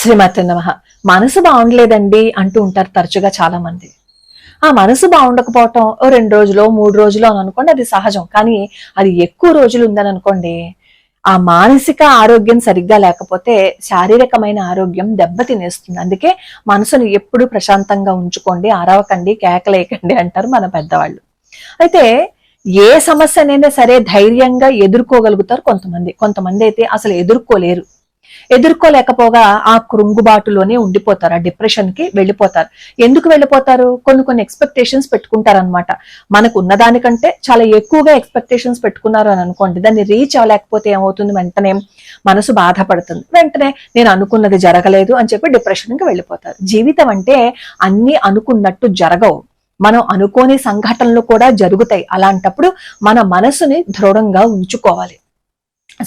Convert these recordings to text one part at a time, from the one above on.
శ్రీమతి నమః. మనసు బాగుండలేదండి అంటూ ఉంటారు తరచుగా చాలా మంది. ఆ మనసు బాగుండకపోవటం ఓ 2 రోజులో 3 రోజులో అని అనుకోండి, అది సహజం. కానీ అది ఎక్కువ రోజులు ఉందని అనుకోండి, ఆ మానసిక ఆరోగ్యం సరిగ్గా లేకపోతే శారీరకమైన ఆరోగ్యం దెబ్బతినేస్తుంది. అందుకే మనసును ఎప్పుడు ప్రశాంతంగా ఉంచుకోండి, అరవకండి, కేకలేయకండి అంటారు మన పెద్దవాళ్ళు. అయితే ఏ సమస్యనైనా సరే ధైర్యంగా ఎదుర్కోగలుగుతారు కొంతమంది. కొంతమంది అయితే అసలు ఎదుర్కోలేరు. ఎదుర్కోలేకపోగా ఆ కృంగుబాటులోనే ఉండిపోతారు, ఆ డిప్రెషన్ కి వెళ్ళిపోతారు. ఎందుకు వెళ్ళిపోతారు? కొన్ని ఎక్స్పెక్టేషన్స్ పెట్టుకుంటారనమాట. మనకు ఉన్నదానికంటే చాలా ఎక్కువగా ఎక్స్పెక్టేషన్స్ పెట్టుకున్నారు అని అనుకోండి, దాన్ని రీచ్ అవ్వలేకపోతే ఏమవుతుంది, వెంటనే మనసు బాధపడుతుంది. వెంటనే నేను అనుకున్నది జరగలేదు అని చెప్పి డిప్రెషన్ కి వెళ్ళిపోతారు. జీవితం అంటే అన్ని అనుకున్నట్టు జరగవు. మనం అనుకోని సంఘటనలు కూడా జరుగుతాయి. అలాంటప్పుడు మన మనసుని దృఢంగా ఉంచుకోవాలి.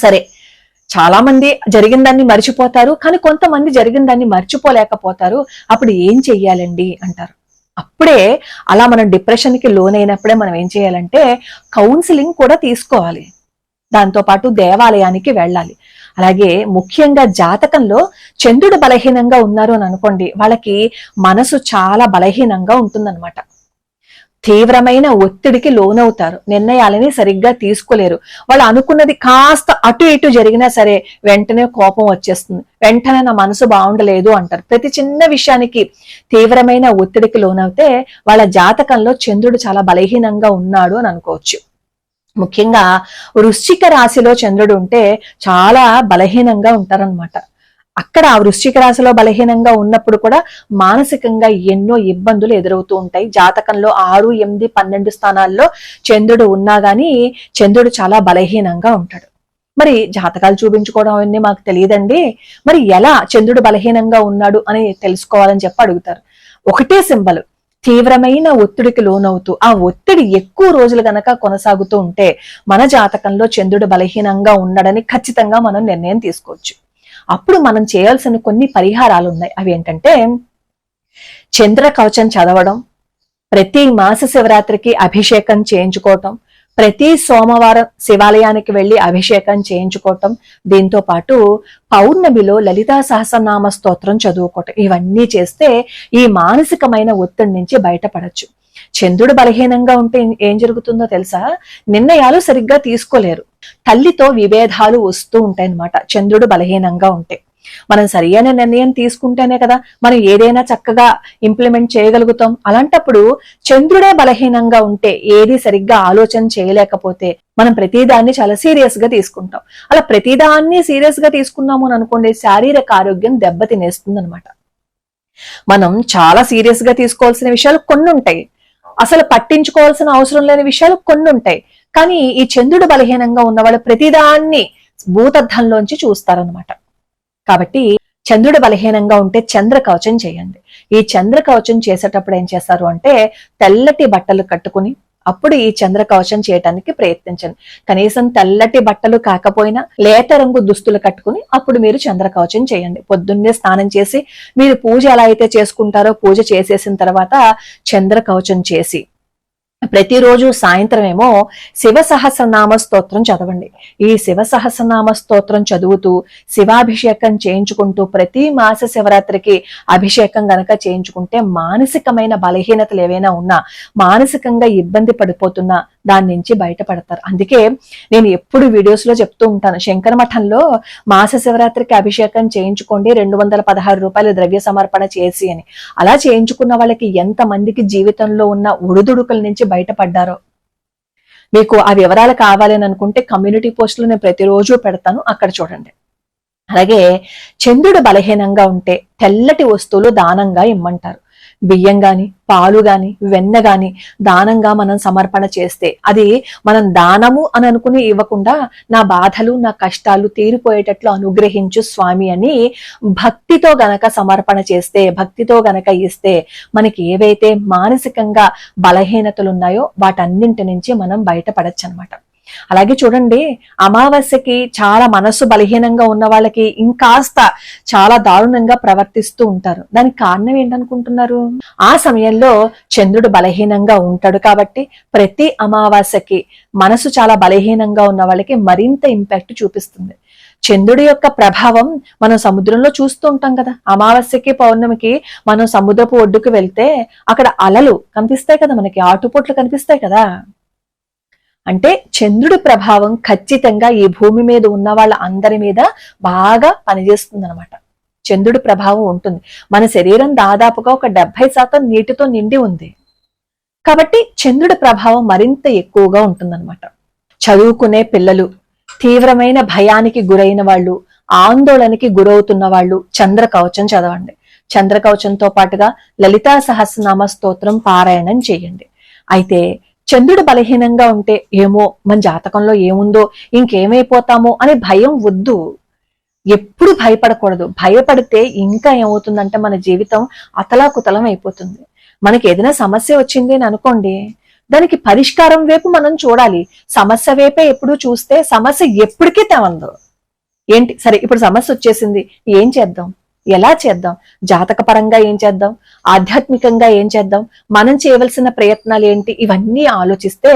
సరే, చాలా మంది జరిగిన దాన్ని మర్చిపోతారు, కానీ కొంతమంది జరిగిన దాన్ని మర్చిపోలేకపోతారు. అప్పుడు ఏం చెయ్యాలండి అంటారు. అప్పుడే అలా మనం డిప్రెషన్ కి లోనైనప్పుడే మనం ఏం చేయాలంటే కౌన్సిలింగ్ కూడా తీసుకోవాలి. దాంతో పాటు దేవాలయానికి వెళ్ళాలి. అలాగే ముఖ్యంగా జాతకంలో చంద్రుడు బలహీనంగా ఉన్నారు అని అనుకోండి, వాళ్ళకి మనసు చాలా బలహీనంగా ఉంటుందన్నమాట. తీవ్రమైన ఒత్తిడికి లోనవుతారు, నిర్ణయాలని సరిగ్గా తీసుకోలేరు. వాళ్ళు అనుకున్నది కాస్త అటు ఇటు జరిగినా సరే వెంటనే కోపం వచ్చేస్తుంది, వెంటనే నా మనసు బాగుండలేదు అంటారు. ప్రతి చిన్న విషయానికి తీవ్రమైన ఒత్తిడికి లోనవుతే వాళ్ళ జాతకంలో చంద్రుడు చాలా బలహీనంగా ఉన్నాడు అని అనుకోవచ్చు. ముఖ్యంగా వృశ్చిక రాశిలో చంద్రుడు ఉంటే చాలా బలహీనంగా ఉంటారనమాట. అక్కడ ఆ వృశ్చిక రాశిలో బలహీనంగా ఉన్నప్పుడు కూడా మానసికంగా ఎన్నో ఇబ్బందులు ఎదురవుతూ ఉంటాయి. జాతకంలో 6, 8, 12 స్థానాల్లో చంద్రుడు ఉన్నా గానీ చంద్రుడు చాలా బలహీనంగా ఉంటాడు. మరి జాతకాలు చూపించుకోవడం అవన్నీ మాకు తెలియదండి, మరి ఎలా చంద్రుడు బలహీనంగా ఉన్నాడు అని తెలుసుకోవాలని చెప్పి అడుగుతారు. ఒకటే సింబల్, తీవ్రమైన ఒత్తిడికి లోనవుతూ ఆ ఒత్తిడి ఎక్కువ రోజులు గనక కొనసాగుతూ ఉంటే మన జాతకంలో చంద్రుడు బలహీనంగా ఉన్నాడని ఖచ్చితంగా మనం నిర్ణయం తీసుకోవచ్చు. అప్పుడు మనం చేయాల్సిన కొన్ని పరిహారాలు ఉన్నాయి. అవి ఏంటంటే, చంద్ర కవచం చదవడం, ప్రతి మాస శివరాత్రికి అభిషేకం చేయించుకోవటం, ప్రతి సోమవారం శివాలయానికి వెళ్లి అభిషేకం చేయించుకోవటం, దీంతో పాటు పౌర్ణమిలో లలితా సహస్రనామ స్తోత్రం చదువుకోవటం. ఇవన్నీ చేస్తే ఈ మానసికమైన ఒత్తిడి నుంచి బయటపడచ్చు. చంద్రుడు బలహీనంగా ఉంటే ఏం జరుగుతుందో తెలుసా? నిర్ణయాలు సరిగ్గా తీసుకోలేరు, తల్లితో విభేదాలు వస్తూ ఉంటాయి అన్నమాట. చంద్రుడు బలహీనంగా ఉంటే మనం సరియైన నిర్ణయం తీసుకుంటేనే కదా మనం ఏదైనా చక్కగా ఇంప్లిమెంట్ చేయగలుగుతాం. అలాంటప్పుడు చంద్రుడే బలహీనంగా ఉంటే, ఏది సరిగ్గా ఆలోచన చేయలేకపోతే మనం ప్రతిదాన్ని చాలా సీరియస్ గా తీసుకుంటాం. అలా ప్రతిదాన్ని సీరియస్ గా తీసుకున్నాము అని అనుకోండి, శారీరక ఆరోగ్యం దెబ్బతినేస్తుంది అనమాట. మనం చాలా సీరియస్ గా తీసుకోవాల్సిన విషయాలు కొన్ని ఉంటాయి, అసలు పట్టించుకోవాల్సిన అవసరం లేని విషయాలు కొన్ని ఉంటాయి. కానీ ఈ చంద్రుడు బలహీనంగా ఉన్న వాళ్ళు ప్రతిదాన్ని భూతద్దంలోంచి చూస్తారనమాట. కాబట్టి చంద్రుడు బలహీనంగా ఉంటే చంద్ర కవచం చేయండి. ఈ చంద్ర కవచం చేసేటప్పుడు ఏం చేస్తారు అంటే, తెల్లటి బట్టలు కట్టుకుని అప్పుడు ఈ చంద్ర కవచం చేయడానికి ప్రయత్నించండి. కనీసం తెల్లటి బట్టలు కాకపోయినా లేత రంగు దుస్తులు కట్టుకుని అప్పుడు మీరు చంద్ర కవచం చేయండి. పొద్దున్నే స్నానం చేసి మీరు పూజ ఎలా అయితే చేసుకుంటారో పూజ చేసేసిన తర్వాత చంద్ర కవచం చేసి ప్రతిరోజు సాయంత్రం ఏమో శివ సహస్రనామ స్తోత్రం చదవండి. ఈ శివ సహస్రనామ స్తోత్రం చదువుతూ శివాభిషేకం చేయించుకుంటూ ప్రతి మాస శివరాత్రికి అభిషేకం గనక చేయించుకుంటే మానసికమైన బలహీనతలు ఏవైనా ఉన్నా, మానసికంగా ఇబ్బంది పడిపోతున్నా దాని నుంచి బయటపడతారు. అందుకే నేను ఎప్పుడు వీడియోస్ లో చెప్తూ ఉంటాను, శంకర మఠంలో మాస శివరాత్రికి అభిషేకం చేయించుకోండి 216 రూపాయల ద్రవ్య సమర్పణ చేసి అని. అలా చేయించుకున్న వాళ్ళకి ఎంత మందికి జీవితంలో ఉన్న ఒడిదుడుకుల నుంచి బయటపడ్డారో. మీకు ఆ వివరాలు కావాలని అనుకుంటే కమ్యూనిటీ పోస్టులు నేను ప్రతిరోజు పెడతాను, అక్కడ చూడండి. అలాగే చంద్రుడు బలహీనంగా ఉంటే తెల్లటి వస్తువులు దానంగా ఇమ్మంటారు. బియ్యం గాని, పాలు గాని, వెన్న గాని దానంగా మనం సమర్పణ చేస్తే, అది మనం దానము అని అనుకుని ఇవ్వకుండా నా బాధలు నా కష్టాలు తీరిపోయేటట్లు అనుగ్రహించు స్వామి అని భక్తితో గనక సమర్పణ చేస్తే, భక్తితో గనక ఇస్తే మనకి ఏవైతే మానసికంగా బలహీనతలు ఉన్నాయో వాటన్నింటి నుంచి మనం బయటపడచ్చు అనమాట. అలాగే చూడండి, అమావాస్యకి చాలా మనస్సు బలహీనంగా ఉన్న వాళ్ళకి ఇంకాస్త చాలా దారుణంగా ప్రవర్తిస్తూ ఉంటారు. దానికి కారణం ఏంటనుకుంటున్నారు? ఆ సమయంలో చంద్రుడు బలహీనంగా ఉంటాడు కాబట్టి ప్రతి అమావాస్యకి మనసు చాలా బలహీనంగా ఉన్న వాళ్ళకి మరింత ఇంపాక్ట్ చూపిస్తుంది. చంద్రుడి యొక్క ప్రభావం మనం సముద్రంలో చూస్తూ ఉంటాం కదా. అమావాస్యకి పౌర్ణమికి మనం సముద్రపు ఒడ్డుకు వెళ్తే అక్కడ అలలు కనిపిస్తాయి కదా, మనకి ఆటుపోట్లు కనిపిస్తాయి కదా. అంటే చంద్రుడి ప్రభావం ఖచ్చితంగా ఈ భూమి మీద ఉన్న వాళ్ళ అందరి మీద బాగా పనిచేస్తుంది అనమాట. చంద్రుడి ప్రభావం ఉంటుంది. మన శరీరం దాదాపుగా ఒక 70% నీటితో నిండి ఉంది కాబట్టి చంద్రుడి ప్రభావం మరింత ఎక్కువగా ఉంటుందన్నమాట. చదువుకునే పిల్లలు, తీవ్రమైన భయానికి గురైన వాళ్ళు, ఆందోళనకి గురవుతున్న వాళ్ళు చంద్ర కవచం చదవండి. చంద్ర కవచంతో పాటుగా లలితా సహస్రనామ స్తోత్రం పారాయణం చేయండి. అయితే చంద్రుడు బలహీనంగా ఉంటే ఏమో మన జాతకంలో ఏముందో, ఇంకేమైపోతామో అనే భయం వద్దు. ఎప్పుడు భయపడకూడదు. భయపడితే ఇంకా ఏమవుతుందంటే మన జీవితం అతలాకుతలం అయిపోతుంది. మనకి ఏదైనా సమస్య వచ్చింది అని అనుకోండి, దానికి పరిష్కారం వైపు మనం చూడాలి. సమస్య వైపే ఎప్పుడు చూస్తే సమస్య ఎప్పటికీ తెవందు. ఏంటి సరే ఇప్పుడు సమస్య వచ్చేసింది, ఏం చేద్దాం, ఎలా చేద్దాం, జాతక పరంగా ఏం చేద్దాం, ఆధ్యాత్మికంగా ఏం చేద్దాం, మనం చేయవలసిన ప్రయత్నాలు ఏంటి, ఇవన్నీ ఆలోచిస్తే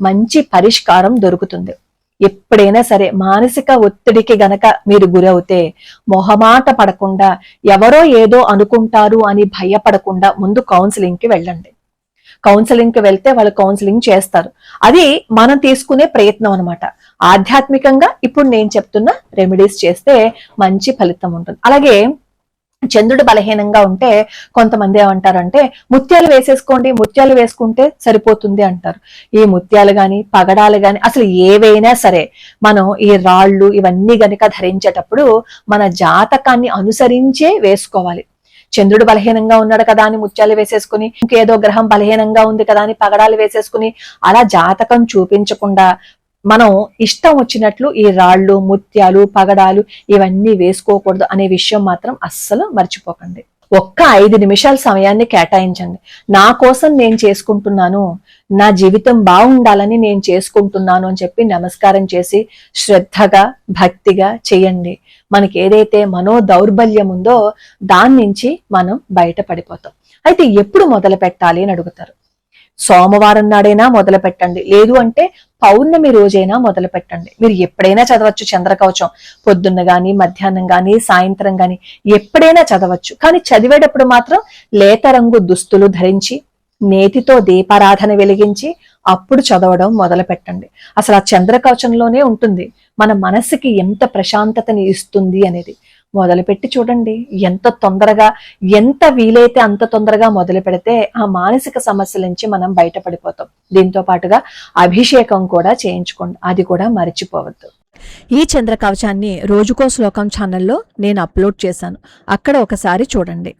మంచి పరిష్కారం దొరుకుతుంది. ఎప్పుడైనా సరే మానసిక ఒత్తిడికి గనక మీరు గురవుతే మొహమాట పడకుండా, ఎవరో ఏదో అనుకుంటారు అని భయపడకుండా ముందు కౌన్సిలింగ్ కి వెళ్ళండి. కౌన్సిలింగ్ కి వెళ్తే వాళ్ళు కౌన్సిలింగ్ చేస్తారు. అది మనం తీసుకునే ప్రయత్నం అనమాట. ఆధ్యాత్మికంగా ఇప్పుడు నేను చెప్తున్న రెమెడీస్ చేస్తే మంచి ఫలితం ఉంటుంది. అలాగే చంద్రుడు బలహీనంగా ఉంటే కొంతమంది ఏమంటారంటే ముత్యాలు వేసేసుకోండి, ముత్యాలు వేసుకుంటే సరిపోతుంది అంటారు. ఈ ముత్యాలు గాని పగడాలు గాని అసలు ఏవైనా సరే మనం ఈ రాళ్ళు ఇవన్నీ గనక ధరించేటప్పుడు మన జాతకాన్ని అనుసరించే వేసుకోవాలి. చంద్రుడు బలహీనంగా ఉన్నాడు కదా అని ముత్యాలు వేసేసుకుని, ఇంకేదో గ్రహం బలహీనంగా ఉంది కదా అని పగడాలు వేసేసుకుని అలా జాతకం చూపించకుండా మనం ఇష్టం వచ్చినట్లు ఈ రాళ్ళు, ముత్యాలు, పగడాలు ఇవన్నీ వేసుకోకూడదు అనే విషయం మాత్రం అస్సలు మర్చిపోకండి. ఒక్క 5 నిమిషాల సమయాన్ని కేటాయించండి. నా కోసం నేను చేసుకుంటున్నాను, నా జీవితం బాగుండాలని నేను చేసుకుంటున్నాను అని చెప్పి నమస్కారం చేసి శ్రద్ధగా భక్తిగా చేయండి. మనకి ఏదైతే మనో దౌర్బల్యం ఉందో దాని నుంచి మనం బయటపడిపోతాం. అయితే ఎప్పుడు మొదలు పెట్టాలి అని అడుగుతారు. సోమవారం నాడైనా మొదలు పెట్టండి, లేదు అంటే పౌర్ణమి రోజైనా మొదలు పెట్టండి. మీరు ఎప్పుడైనా చదవచ్చు చంద్రకవచం. పొద్దున్న గాని, మధ్యాహ్నం గాని, సాయంత్రం గాని ఎప్పుడైనా చదవచ్చు. కానీ చదివేటప్పుడు మాత్రం లేత రంగు దుస్తులు ధరించి నేతితో దీపారాధన వెలిగించి అప్పుడు చదవడం మొదలు పెట్టండి. అసలు ఆ చంద్రకవచంలోనే ఉంటుంది మన మనసుకి ఎంత ప్రశాంతతని ఇస్తుంది అనేది. మొదలుపెట్టి చూడండి. ఎంత తొందరగా, ఎంత వీలైతే అంత తొందరగా మొదలు పెడితే ఆ మానసిక సమస్యల నుంచి మనం బయటపడిపోతాం. దీంతో పాటుగా అభిషేకం కూడా చేయించుకోండి, అది కూడా మర్చిపోవద్దు. ఈ చంద్ర కవచాన్ని రోజుకో శ్లోకం ఛానల్లో నేను అప్లోడ్ చేశాను, అక్కడ ఒకసారి చూడండి.